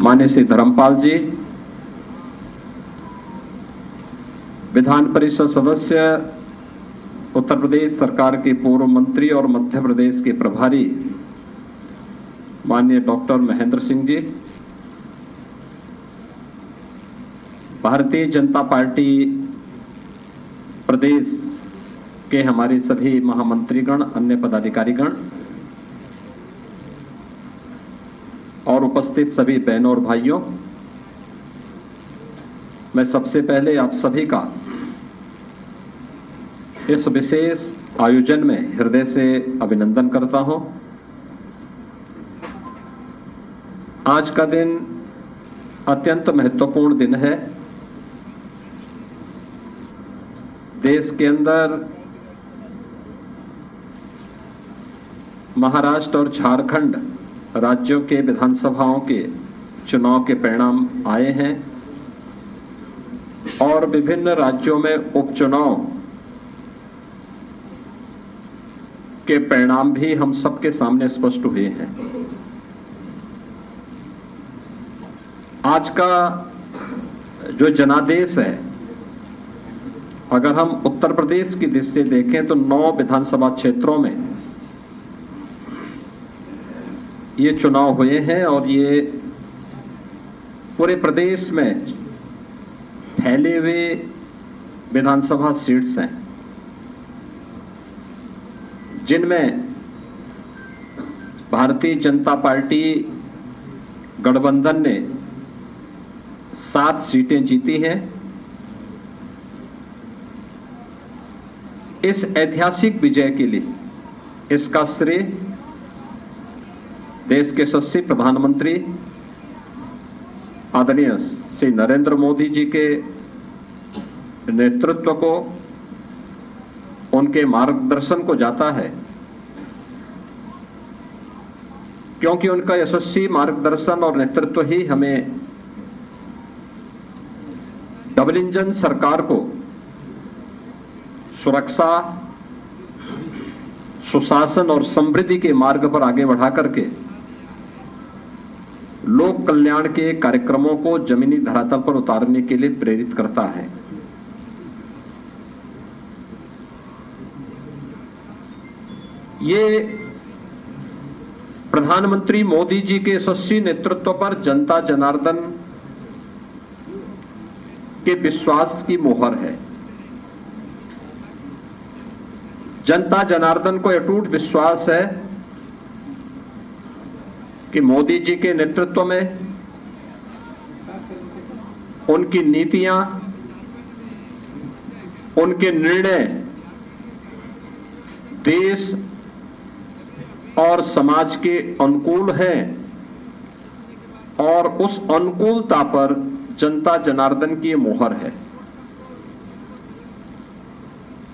माननीय श्री धर्मपाल जी, विधान परिषद सदस्य, उत्तर प्रदेश सरकार के पूर्व मंत्री और मध्य प्रदेश के प्रभारी माननीय डॉक्टर महेंद्र सिंह जी, भारतीय जनता पार्टी प्रदेश के हमारे सभी महामंत्रीगण, अन्य पदाधिकारीगण और उपस्थित सभी बहनों और भाइयों, मैं सबसे पहले आप सभी का इस विशेष आयोजन में हृदय से अभिनंदन करता हूं। आज का दिन अत्यंत महत्वपूर्ण दिन है। देश के अंदर महाराष्ट्र और झारखंड राज्यों के विधानसभाओं के चुनाव के परिणाम आए हैं और विभिन्न राज्यों में उपचुनाव के परिणाम भी हम सबके सामने स्पष्ट हुए हैं। आज का जो जनादेश है, अगर हम उत्तर प्रदेश की दृष्टि से देखें तो 9 विधानसभा क्षेत्रों में ये चुनाव हुए हैं और ये पूरे प्रदेश में फैले हुए विधानसभा सीट्स हैं, जिनमें भारतीय जनता पार्टी गठबंधन ने 7 सीटें जीती हैं। इस ऐतिहासिक विजय के लिए इसका श्रेय देश के यशस्वी प्रधानमंत्री आदरणीय श्री नरेंद्र मोदी जी के नेतृत्व को, उनके मार्गदर्शन को जाता है, क्योंकि उनका यशस्वी मार्गदर्शन और नेतृत्व ही हमें डबल इंजन सरकार को सुरक्षा, सुशासन और समृद्धि के मार्ग पर आगे बढ़ा करके लोक कल्याण के कार्यक्रमों को जमीनी धरातल पर उतारने के लिए प्रेरित करता है। ये प्रधानमंत्री मोदी जी के यशस्वी नेतृत्व पर जनता जनार्दन के विश्वास की मोहर है। जनता जनार्दन को अटूट विश्वास है कि मोदी जी के नेतृत्व में उनकी नीतियां, उनके निर्णय देश और समाज के अनुकूल हैं और उस अनुकूलता पर जनता जनार्दन की मोहर है।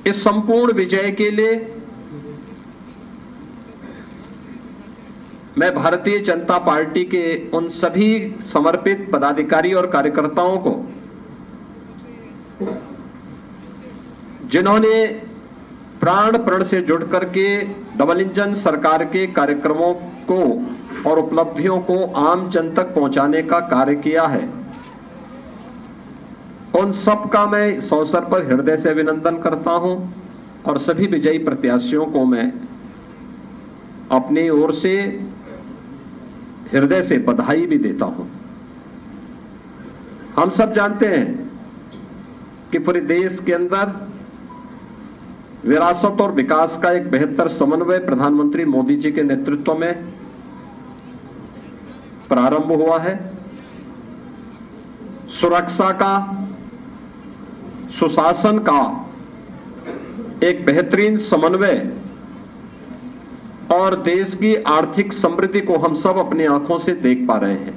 इस संपूर्ण विजय के लिए मैं भारतीय जनता पार्टी के उन सभी समर्पित पदाधिकारी और कार्यकर्ताओं को, जिन्होंने प्राण प्रण से जुड़ करके डबल इंजन सरकार के कार्यक्रमों को और उपलब्धियों को आम जन तक पहुंचाने का कार्य किया है, उन सब का मैं इस अवसर पर हृदय से अभिनंदन करता हूं और सभी विजयी प्रत्याशियों को मैं अपनी ओर से हृदय से बधाई भी देता हूं। हम सब जानते हैं कि पूरे देश के अंदर विरासत और विकास का एक बेहतर समन्वय प्रधानमंत्री मोदी जी के नेतृत्व में प्रारंभ हुआ है। सुरक्षा का, सुशासन का एक बेहतरीन समन्वय और देश की आर्थिक समृद्धि को हम सब अपनी आंखों से देख पा रहे हैं।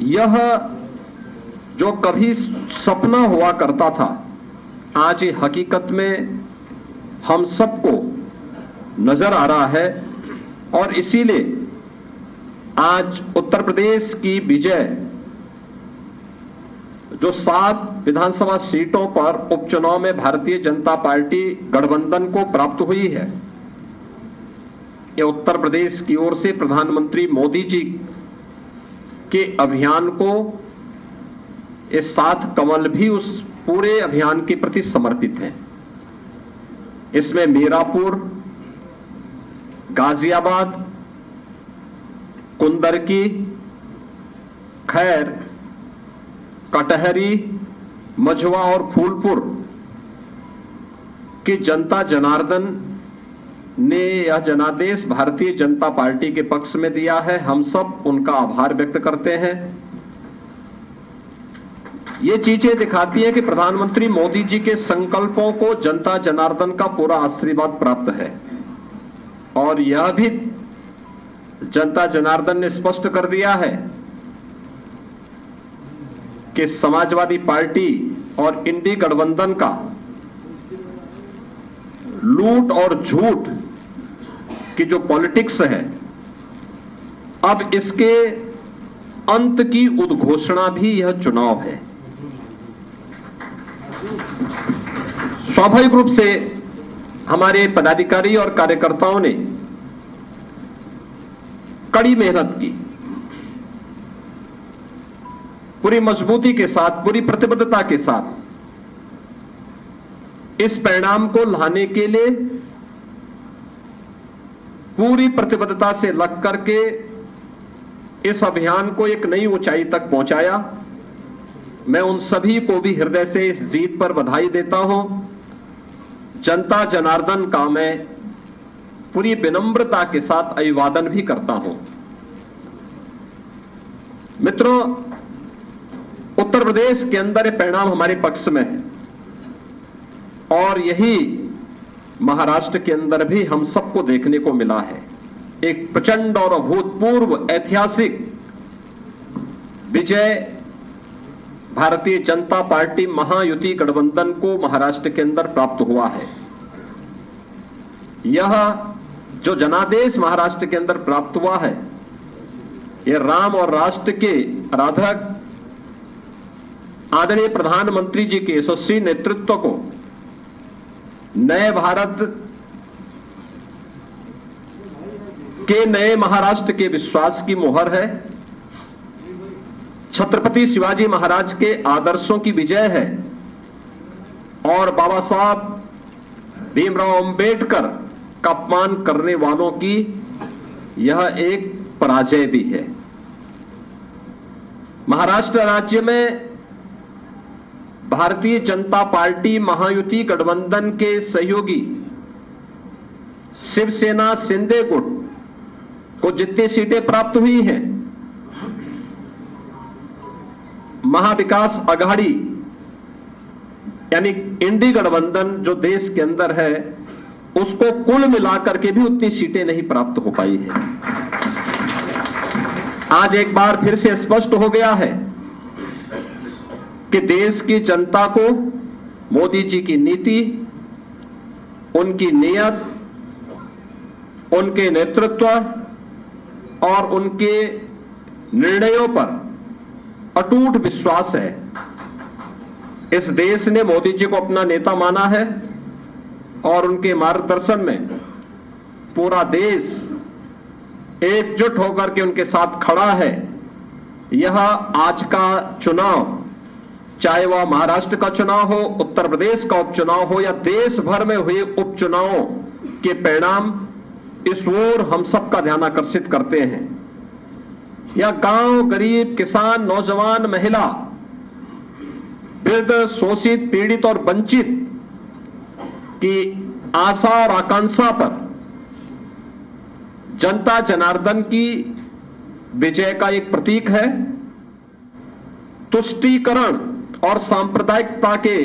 यह जो कभी सपना हुआ करता था, आज ये हकीकत में हम सबको नजर आ रहा है और इसीलिए आज उत्तर प्रदेश की विजय जो 7 विधानसभा सीटों पर उपचुनाव में भारतीय जनता पार्टी गठबंधन को प्राप्त हुई है, ये उत्तर प्रदेश की ओर से प्रधानमंत्री मोदी जी के अभियान को इस 7 कमल भी उस पूरे अभियान के प्रति समर्पित हैं। इसमें मीरापुर, गाजियाबाद, कुंदरकी, खैर, कटहरी, मझवा और फूलपुर की जनता जनार्दन ने यह जनादेश भारतीय जनता पार्टी के पक्ष में दिया है। हम सब उनका आभार व्यक्त करते हैं। ये चीजें दिखाती है कि प्रधानमंत्री मोदी जी के संकल्पों को जनता जनार्दन का पूरा आशीर्वाद प्राप्त है। और यह भी जनता जनार्दन ने स्पष्ट कर दिया है कि समाजवादी पार्टी और इंडी गठबंधन का लूट और झूठ की जो पॉलिटिक्स है, अब इसके अंत की उद्घोषणा भी यह चुनाव है। स्वाभाविक रूप से हमारे पदाधिकारी और कार्यकर्ताओं ने कड़ी मेहनत की, पूरी मजबूती के साथ, पूरी प्रतिबद्धता के साथ इस परिणाम को लाने के लिए पूरी प्रतिबद्धता से लग करके इस अभियान को एक नई ऊंचाई तक पहुंचाया। मैं उन सभी को भी हृदय से इस जीत पर बधाई देता हूं। जनता जनार्दन का मैं पूरी विनम्रता के साथ अभिवादन भी करता हूं। मित्रों, उत्तर प्रदेश के अंदर ये परिणाम हमारे पक्ष में है और यही महाराष्ट्र के अंदर भी हम सबको देखने को मिला है। एक प्रचंड और अभूतपूर्व ऐतिहासिक विजय भारतीय जनता पार्टी महायुति गठबंधन को महाराष्ट्र के अंदर प्राप्त हुआ है। यह जो जनादेश महाराष्ट्र के अंदर प्राप्त हुआ है, यह राम और राष्ट्र के आराधक आदरणीय प्रधानमंत्री जी के यशस्वी नेतृत्व को नए भारत के नए महाराष्ट्र के विश्वास की मोहर है। छत्रपति शिवाजी महाराज के आदर्शों की विजय है और बाबा साहब भीमराव अंबेडकर का अपमान करने वालों की यह एक पराजय भी है। महाराष्ट्र राज्य में भारतीय जनता पार्टी महायुति गठबंधन के सहयोगी शिवसेना शिंदे गुट को जितनी सीटें प्राप्त हुई हैं, महाविकास आघाड़ी यानी इंडी गठबंधन जो देश के अंदर है, उसको कुल मिलाकर के भी उतनी सीटें नहीं प्राप्त हो पाई है। आज एक बार फिर से स्पष्ट हो गया है कि देश की जनता को मोदी जी की नीति, उनकी नीयत, उनके नेतृत्व और उनके निर्णयों पर अटूट विश्वास है। इस देश ने मोदी जी को अपना नेता माना है और उनके मार्गदर्शन में पूरा देश एकजुट होकर के उनके साथ खड़ा है। यह आज का चुनाव, चाहे वह महाराष्ट्र का चुनाव हो, उत्तर प्रदेश का उपचुनाव हो या देश भर में हुए उपचुनावों के परिणाम इस ओर हम सबका ध्यान आकर्षित करते हैं। या गांव, गरीब, किसान, नौजवान, महिला, वृद्ध, शोषित, पीड़ित और वंचित की आशा और आकांक्षा पर जनता जनार्दन की विजय का एक प्रतीक है। तुष्टीकरण और सांप्रदायिकता के